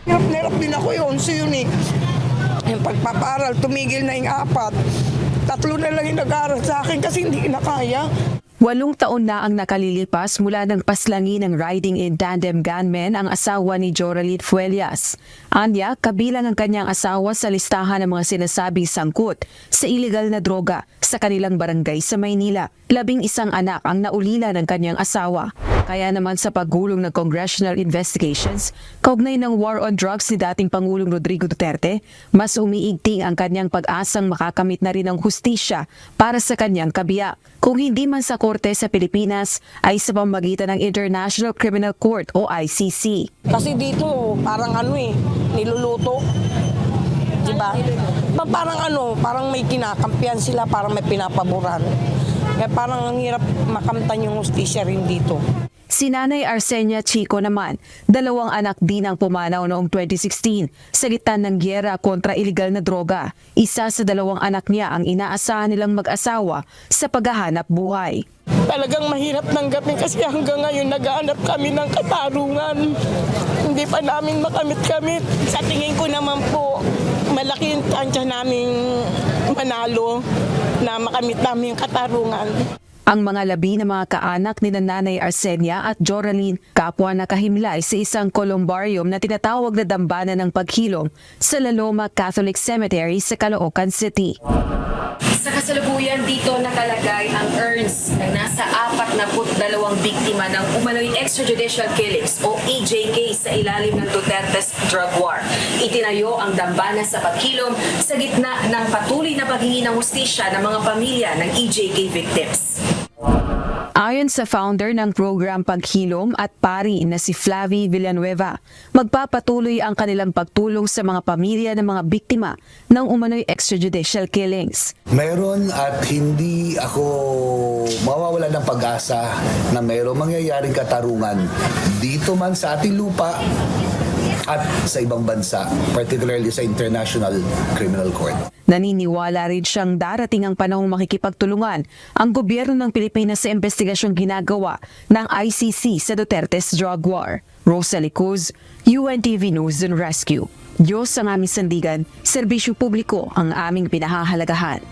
Hirap na hirap din ako yun. So yun eh. Yung pagpaparal, tumigil na yung 4. 3 na lang yung nag-aaral sa akin kasi hindi na kaya. 8 taon na ang nakalilipas mula ng paslangi ng riding in tandem gunmen ang asawa ni Joraline Fuellas. Anya, kabilang ang kanyang asawa sa listahan ng mga sinasabing sangkot sa iligal na droga sa kanilang barangay sa Maynila. 11 anak ang naulila ng kanyang asawa. Kaya naman sa paggulong ng congressional investigations, kaugnay ng war on drugs ni dating Pangulong Rodrigo Duterte, mas umiigting ang kanyang pag-asang makakamit na rin ang hustisya para sa kanyang kabiyak. Kung hindi man sa korte sa Pilipinas, ay sa pamamagitan ng International Criminal Court o ICC. Kasi dito, parang niluluto. Diba? Parang may kinakampihan sila, parang may pinapaboran. Kaya parang ang hirap makamtan yung hustisya rin dito. Si Nanay Arsenia Chico naman, 2 anak din ang pumanaw noong 2016 sa gitna ng gyera kontra iligal na droga. Isa sa 2 anak niya ang inaasahan nilang mag-asawa sa paghahanap buhay. Talagang mahirap tanggapin kasi hanggang ngayon nag-aanap kami ng katarungan. Hindi pa namin makamit-kamit. Sa tingin ko naman po, malaki yung tansya naming manalo na makamit namin yung katarungan. Ang mga labi ng mga kaanak ni Nanay Arsenia at Joraline kapwa nakahimlay sa isang columbarium na tinatawag na dambana ng paghilom sa La Loma Catholic Cemetery sa Caloocan City. Sa kasalukuyan dito nakalagay ang urns ng nasa 42 biktima ng umano'y extrajudicial killings o EJK sa ilalim ng Duterte's drug war. Itinayo ang dambana sa paghilom sa gitna ng patuloy na paghingi ng hustisya ng mga pamilya ng EJK victims. Ayon sa founder ng program Paghilom at pari na si Flavie Villanueva, magpapatuloy ang kanilang pagtulong sa mga pamilya ng mga biktima ng umano'y extrajudicial killings. Meron at hindi ako mawawala ng pag-asa na mayroong mangyayaring katarungan dito man sa ating lupa at sa ibang bansa, particularly sa International Criminal Court. Naniniwala rin siyang darating ang panahong makikipagtulungan ang gobyerno ng Pilipinas sa investigasyong ginagawa ng ICC sa Duterte's drug war. Rosalie Cruz, UNTV News and Rescue. Diyos ang aming sandigan, serbisyo publiko ang aming pinahahalagahan.